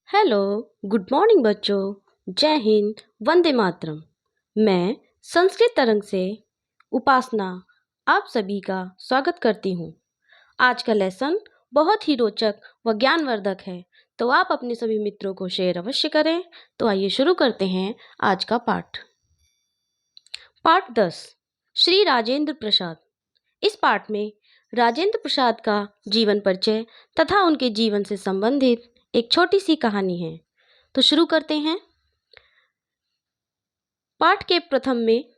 Hello, good morning बच्चों। जय हिंद, वंदे मातरम। मैं संस्कृत तरंग से उपासना आप सभी का स्वागत करती हूँ। आज का लेसन बहुत ही रोचक व ज्ञानवर्धक है, तो आप अपने सभी मित्रों को शेयर अवश्य करें। तो आइए शुरू करते हैं आज का पाठ। पाठ 10, श्री राजेंद्र प्रसाद। इस पाठ में राजेंद्र प्रसाद का जीवन परिचय तथा उनके जीवन से संबंधित एक छोटी सी कहानी है। तो शुरू करते हैं। पाठ के प्रथम में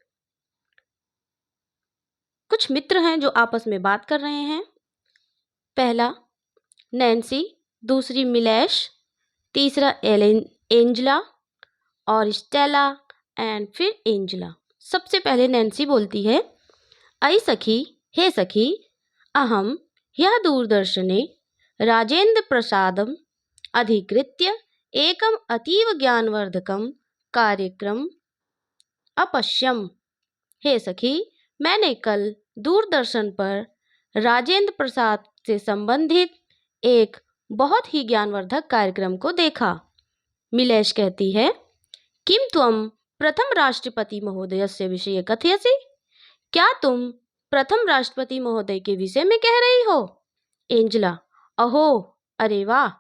कुछ मित्र हैं जो आपस में बात कर रहे हैं। पहला नैन्सी, दूसरी मिलेश, तीसरा एंजला और स्टेला एंड फिर एंजला। सबसे पहले नैन्सी बोलती है, अयि सखी, हे सखी, अहम ह्यः दूरदर्शने राजेंद्र प्रसादम अधिकृत्य एकम अतीव ज्ञानवर्धकम कार्यक्रम अपश्यम। हे सखी, मैंने कल दूरदर्शन पर राजेंद्र प्रसाद से संबंधित एक बहुत ही ज्ञानवर्धक कार्यक्रम को देखा। मिलेश कहती है, किम त्वम प्रथम राष्ट्रपति महोदयस्य विषये कथयसि? क्या तुम प्रथम राष्ट्रपति महोदय के विषय में कह रही हो? एंजला, अहो, अरे वाह,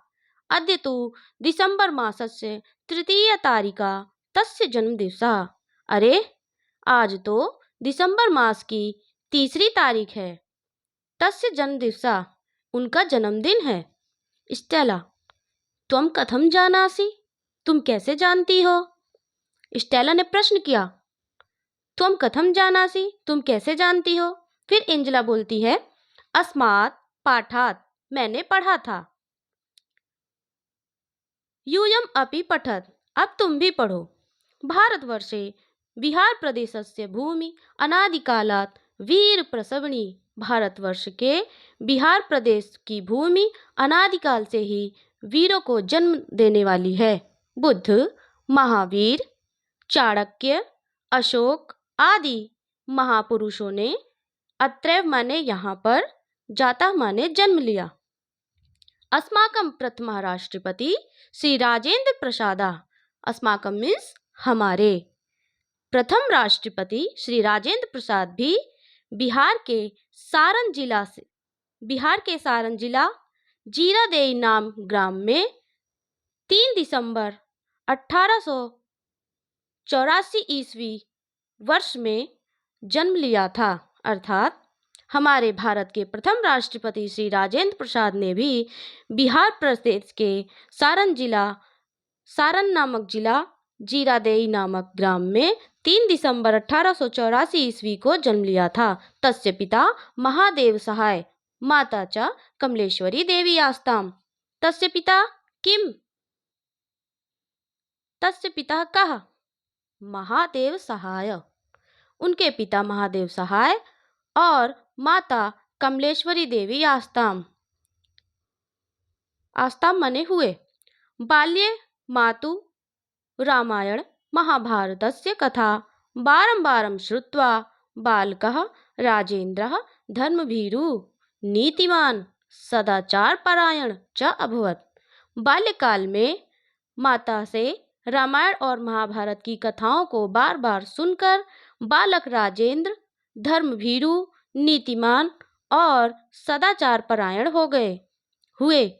अद्य तु दिसंबर मासस्य तृतीय तारिका तस्य जन्मदिवसः। अरे, आज तो दिसंबर मास की तीसरी तारीख है। तस्य जन्मदिवसः, उनका जन्मदिन है। स्टेला, त्वं कथं जानासि? तुम कैसे जानती हो? स्टेला ने प्रश्न किया, त्वं कथं जानासि? तुम कैसे जानती हो? फिर एंजला बोलती है, अस्मात् पाठात्, मैंने पढ़ा था। यूयम अपि पठत, अब तुम भी पढ़ो। भारतवर्षे बिहार प्रदेशस्य भूमि अनादिकालात् वीर प्रसवणी। भारतवर्ष के बिहार प्रदेश की भूमि अनादिकाल से ही वीरों को जन्म देने वाली है। बुद्ध, महावीर, चाणक्य, अशोक आदि महापुरुषों ने अत्रैव माने यहाँ पर, जाता माने जन्म लिया। अस्माकं प्रथमः राष्ट्रपति श्री राजेंद्र प्रसादा। अस्माकं मीन्स हमारे। प्रथम राष्ट्रपति श्री राजेंद्र प्रसाद भी बिहार के सारण जिला जीरादेई नाम ग्राम में 3 दिसंबर 1884 ईस्वी वर्ष में जन्म लिया था। अर्थात हमारे भारत के प्रथम राष्ट्रपति श्री राजेंद्र प्रसाद ने भी बिहार प्रदेश के सारण नामक जिला जीरादेई नामक ग्राम में 3 दिसंबर 1884 ईस्वी को जन्म लिया था। तस्य पिता महादेव सहाय, माता च कमलेश्वरी देवी आस्ताम। तस्य पिता किम? तस्य पिता कः? महादेव सहाय। उनके पिता महादेव सहाय और माता कमलेश्वरी देवी आस्ताम। आस्ताम मने हुए। बाल्ये मातु रामायण महाभारतस्य कथा बारंबारं श्रुत्वा बालकः राजेन्द्रः धर्मभीरु नीतिमान् सदाचारपरायण च अभवत्। बाल्यकाल में माता से रामायण और महाभारत की कथाओं को बार बार सुनकर बालक राजेंद्र धर्मभीरु, नीतिमान और सदाचार परायण हुए।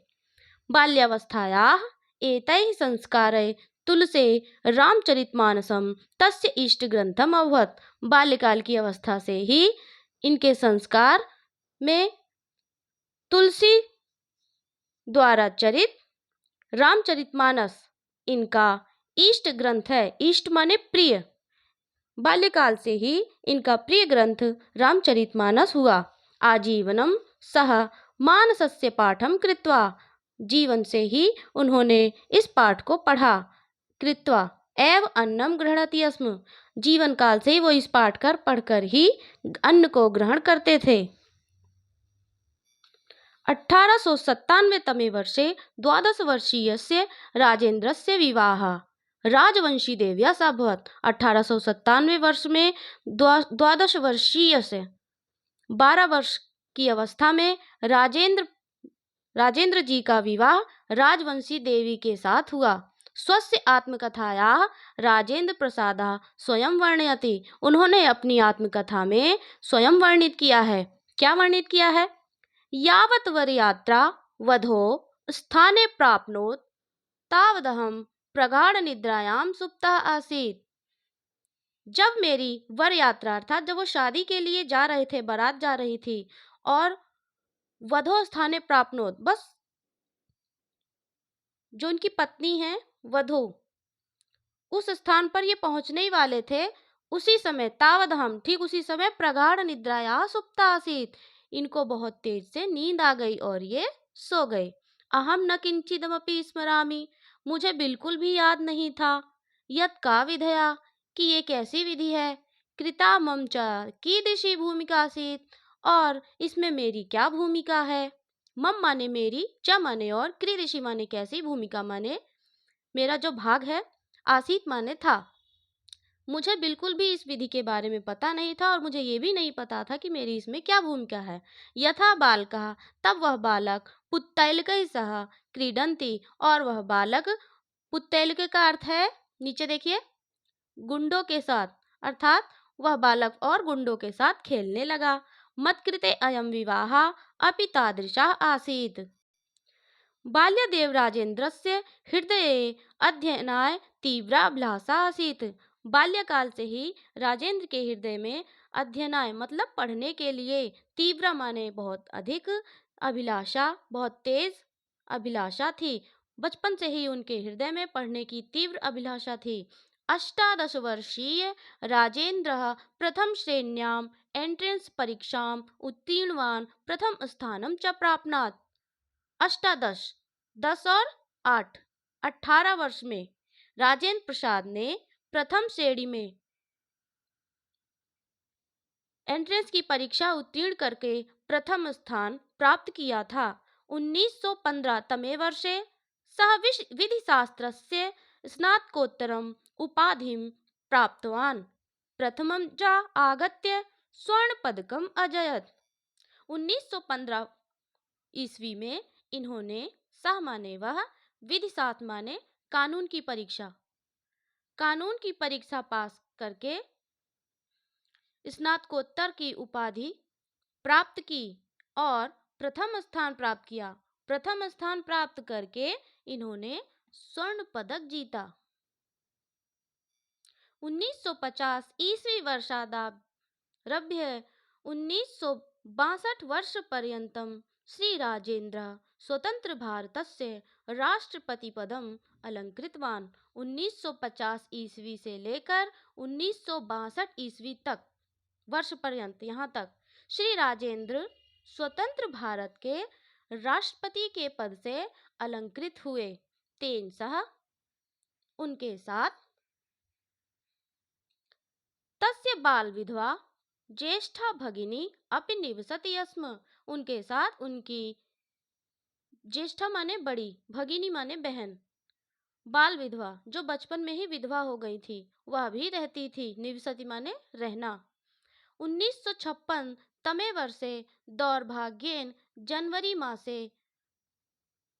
बाल्यावस्थायाः एतैः संस्कारैः तुलसे रामचरितमानसं तस्य इष्ट ग्रंथम अभवत्। बाल्यकाल की अवस्था से ही इनके संस्कार में तुलसी द्वारा चरित रामचरितमानस इनका इष्ट ग्रंथ है। इष्ट माने प्रिय। बाल्यकाल से ही इनका प्रिय ग्रंथ रामचरितमानस हुआ। आजीवनम सह मानसस्य पाठम कृत्वा, जीवन से ही उन्होंने इस पाठ को पढ़ा। कृत्वा एव अन्नम गृह्णति स्म, जीवन काल से ही वो इस पाठ कर पढ़कर ही अन्न को ग्रहण करते थे। 1897 तमे वर्षे 12 वर्षीयस्य राजेन्द्रस्य विवाहः राजवंशी देव्या सह अभवत्। 1897 वर्ष में 12 वर्षीय से 12 वर्ष की अवस्था में राजेंद्र राजेंद्र जी का विवाह राजवंशी देवी के साथ हुआ। स्वस्य आत्मकथायाः राजेंद्र प्रसादः स्वयं वर्णयति। उन्होंने अपनी आत्मकथा में स्वयं वर्णित किया है। क्या वर्णित किया है? यावत् वरयात्रा वधो स्थाने प्राप्नोत् तावदहं प्रगाढ़ निद्रायां सुप्तः आसीत्। जब मेरी वर यात्रा अर्थात जब वो शादी के लिए जा रहे थे, बारात जा रही थी, और वधो स्थाने प्राप्नोत, बस जो उनकी पत्नी है वधु, उस स्थान पर ये पहुंचने ही वाले थे, उसी समय तावद हम, ठीक उसी समय प्रगाढ़ निद्राया सुप्ता आसीत, इनको बहुत तेज से नींद आ गई और ये सो गए। अहम न किंचिदमपि स्मरामि, मुझे बिल्कुल भी याद नहीं था। यत का विधया, कि ये कैसी विधि है। कृता मम च कीदृशी भूमिका आसीत, और इसमें मेरी क्या भूमिका है। मम माने मेरी, च माने और, कृ माने कैसी, भूमिका माने मेरा जो भाग है, आसीत माने था। मुझे बिल्कुल भी इस विधि के बारे में पता नहीं था और मुझे ये भी नहीं पता था कि मेरी इसमें क्या भूमिका है। यथा बालकः, तब वह बालक, पुत्तैलकैः सह क्रीडन्ति, और वह बालक, पुत्तैलक का अर्थ है, नीचे देखिए, गुंडों के साथ, अर्थात वह बालक और गुंडों के साथ खेलने लगा। मत्कृते अयं विवाहः अपि तादृशः आसीत्। बाल्यदेव राजेन्द्रस्य हृदये अध्ययनाय तीव्राभिलाषा आसीत्। बाल्यकाल से ही राजेंद्र के हृदय में अध्ययनाय मतलब पढ़ने के लिए, तीव्र माने बहुत अधिक, अभिलाषा बहुत तेज अभिलाषा थी। बचपन से ही उनके हृदय में पढ़ने की तीव्र अभिलाषा थी। अष्टादश वर्षीय राजेन्द्रः प्रथम श्रेण्याम् एंट्रेंस परीक्षाम् उत्तीर्णवान् प्रथम स्थानं च प्राप्नोत्। अष्टादश, 10 और 8, 18 वर्ष में राजेंद्र प्रसाद ने प्रथम श्रेणी में एंट्रेंस की परीक्षा उत्तीर्ण करके प्रथम स्थान प्राप्त किया था। 1915 तमे वर्षे सः विधिशास्त्रस्य स्नातकोत्तरम् उपाधिं प्राप्तवान्। प्रथमं च आगत्य स्वर्णपदकम् अजयत्। 1915 ईस्वी में इन्होंने, सह माने वह, विधि शास्त्र माने कानून की परीक्षा पास करके स्नातकोत्तर की उपाधि प्राप्त की और प्रथम स्थान प्राप्त किया। प्रथम स्थान प्राप्त करके इन्होंने स्वर्ण पदक जीता। 1950 ईस्वी वर्षादारभ्य 1962 वर्ष पर्यन्तं श्रीराजेन्द्रः स्वतंत्र भारतस्य राष्ट्रपतिपदम् अलंकृतवान्। 1950 ईस्वी से लेकर 1962 ईस्वी तक, वर्ष पर्यंत, यहाँ तक श्री राजेंद्र स्वतंत्र भारत के राष्ट्रपति के पद से अलंकृत हुए। तेन सह, उनके साथ, तस्य बाल विधवा ज्येष्ठा भगिनी अपि निवसति स्म, उनके साथ उनकी ज्येष्ठा माने बड़ी, भगिनी माने बहन, बाल विधवा जो बचपन में ही विधवा हो गई थी, वह भी रहती थी। निवसति माने रहना। 1956 तमे वर्षे दौर्भाग्येन जनवरी मासे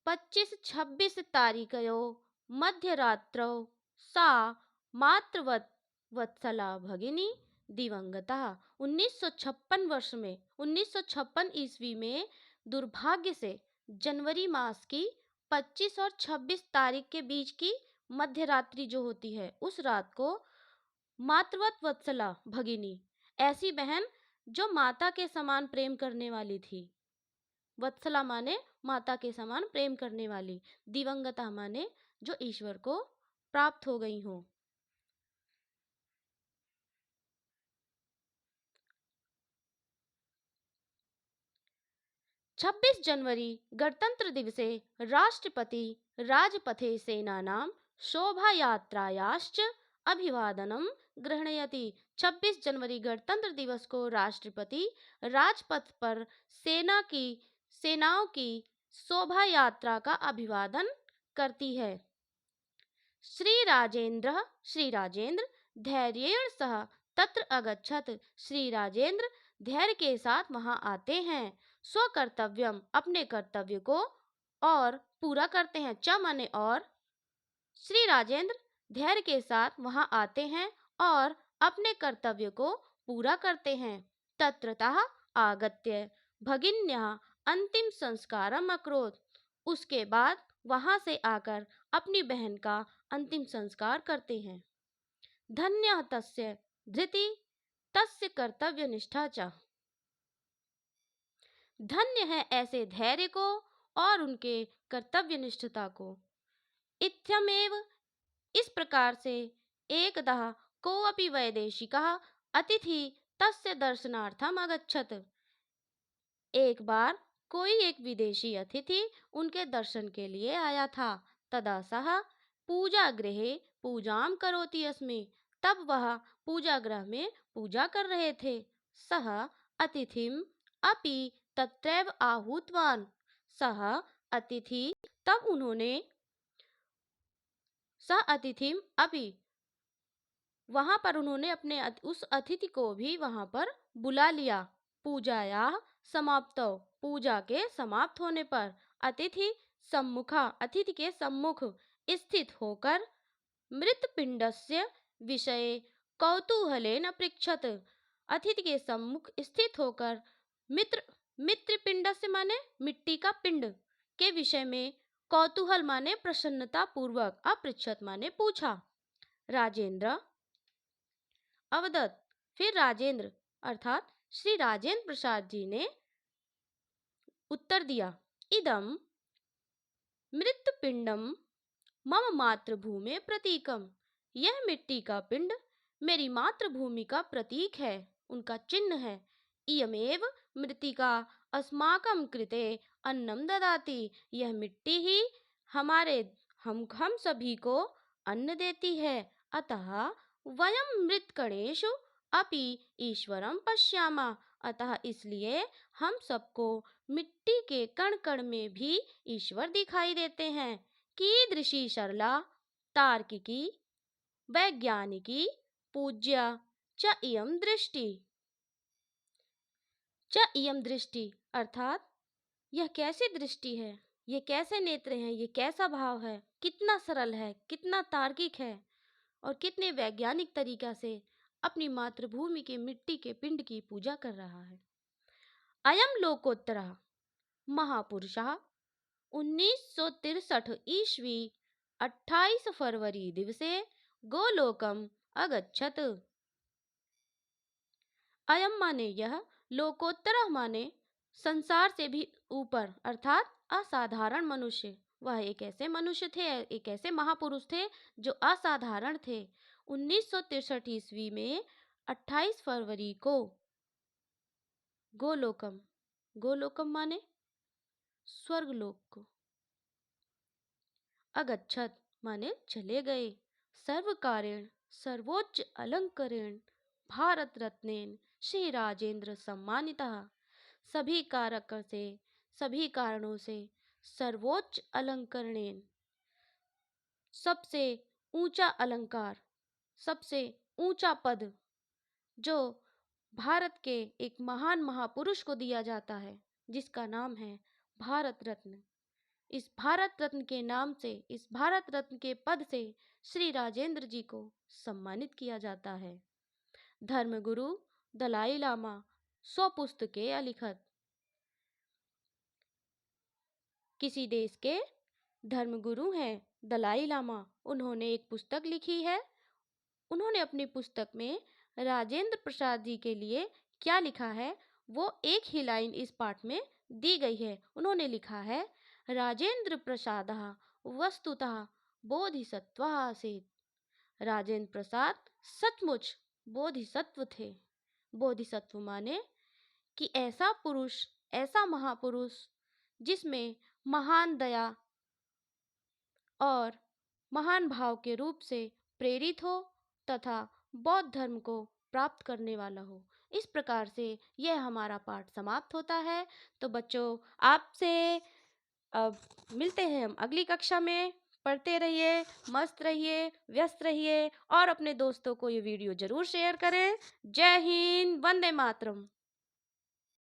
25-26 तारीखयोः मध्यरात्रौ सा मातृवत्सला भगिनी दिवंगता। 1956 वर्ष में, 1956 ईस्वी में दुर्भाग्य से जनवरी मास की 25 और 26 तारीख के बीच की मध्यरात्रि जो होती है, उस रात को मातृवत्सला भगिनी, ऐसी बहन जो माता के समान प्रेम करने वाली थी, वत्सला माने माता के समान प्रेम करने वाली, दिवंगता माने जो ईश्वर को प्राप्त हो गई हो। 26 जनवरी गणतंत्र दिवसे राष्ट्रपति राजपथे सेनानां शोभायात्रायाश्च अभिवादनं गृह्णयति। 26 जनवरी गणतंत्र दिवस को राष्ट्रपति राजपथ पर सेनाओं की शोभा यात्रा का अभिवादन करती है। श्री राजेंद्र धैर्येण सह तत्र अगच्छत, श्री राजेंद्र धैर्य के साथ वहां आते हैं। स्वकर्तव्यम, अपने कर्तव्य को और पूरा करते हैं। च माने और। श्री राजेंद्र धैर्य के साथ वहां आते हैं और अपने कर्तव्य को पूरा करते हैं। तत्रतः आगत्य भगिन्या अंतिम संस्कारम अकरोत्। उसके बाद वहां से आकर अपनी बहन का अंतिम संस्कार करते हैं। धन्य तस्य धृति तस्य कर्तव्य निष्ठा च। धन्य है ऐसे धैर्य को और उनके कर्तव्य निष्ठता को। इत्थमेव इस प्रकार से एकदा कोऽपि वैदेशिकः अतिथि तस्य दर्शनार्थम अगच्छत्। एक बार कोई एक विदेशी अतिथि उनके दर्शन के लिए आया था। तदा सः पूजा गृहे पूजाम करोति अस्मि। तब वह पूजा गृह में पूजा कर रहे थे। सः अतिथिम अपि तत्रैव आहूतवान्। सः अतिथि तब उन्होंने सः अतिथिम अपि वहां पर उन्होंने अपने उस अतिथि को भी वहां पर बुला लिया। पूजाया समाप्तौ। पूजा के समाप्त होने पर अतिथि सम्मुखा अतिथि के सम्मुख स्थित होकर मृत पिंडस्य विषये कौतूहलेन पृच्छत। अतिथि के सम्मुख स्थित होकर मित्र पिंडस्य माने मिट्टी का पिंड के विषय में कौतूहल माने प्रसन्नता पूर्वक, अपृच्छत माने पूछा। राजेंद्र अवदत्। फिर राजेंद्र अर्थात श्री राजेंद्र प्रसाद जी ने उत्तर दिया। इदम मृत्पिंडम मम मातृभूमि प्रतीकम। यह मिट्टी का पिंड मेरी मातृभूमि का प्रतीक है, उनका चिन्ह है। इयमेव मृत्तिका अस्माकं कृते अन्नम ददाति। यह मिट्टी ही हम सभी को अन्न देती है। अतः वयं मृत्कणेषु अपि ईश्वरं पश्यामः। अतः इसलिए हम सबको मिट्टी के कण कण में भी ईश्वर दिखाई देते हैं। कीदृशी सरला तार्किकी वैज्ञानिकी पूज्या च इयं दृष्टि। च इयं दृष्टि अर्थात यह कैसी दृष्टि है, ये कैसे नेत्र हैं, ये कैसा भाव है, कितना सरल है, कितना तार्किक है और कितने वैज्ञानिक तरीका से अपनी मातृभूमि के मिट्टी के पिंड की पूजा कर रहा है। अयम लोकोत्तरः महापुरुषः 1963 ईस्वी 28 फरवरी दिवसे गोलोकम अगच्छत। अयम माने यह, लोकोत्तरः माने संसार से भी ऊपर अर्थात असाधारण मनुष्य। वह एक ऐसे मनुष्य थे, एक ऐसे महापुरुष थे जो असाधारण थे। 1963 ईस्वी में 28 फरवरी को गोलोकम, गोलोकम माने स्वर्गलोक को, अगच्छत माने चले गए, सर्वकारेण सर्वोच्च अलंकरेण भारत रत्नेन श्री राजेंद्र सम्मानितः। सभी कारक से, सभी कारणों से सर्वोच्च अलंकरणेन सबसे ऊंचा अलंकार, सबसे ऊंचा पद जो भारत के एक महान महापुरुष को दिया जाता है, जिसका नाम है भारत रत्न। इस भारत रत्न के नाम से, इस भारत रत्न के पद से श्री राजेंद्र जी को सम्मानित किया जाता है। धर्मगुरु दलाई लामा स्वपुस्तके अलिखत। किसी देश के धर्मगुरु हैं दलाई लामा, उन्होंने एक पुस्तक लिखी है। उन्होंने अपनी पुस्तक में राजेंद्र प्रसाद जी के लिए क्या लिखा है, वो एक ही लाइन इस पाठ में दी गई है। उन्होंने लिखा है, राजेंद्र प्रसादः वस्तुतः बोधिसत्वः आसीत्। राजेंद्र प्रसाद सचमुच बोधिसत्व थे। बोधिसत्व माने कि ऐसा पुरुष, ऐसा महापुरुष जिसमें महान दया और महान भाव के रूप से प्रेरित हो तथा बौद्ध धर्म को प्राप्त करने वाला हो। इस प्रकार से यह हमारा पाठ समाप्त होता है। तो बच्चों, आपसे अब मिलते हैं हम अगली कक्षा में। पढ़ते रहिए, मस्त रहिए, व्यस्त रहिए और अपने दोस्तों को ये वीडियो जरूर शेयर करें। जय हिंद, वंदे मातरम।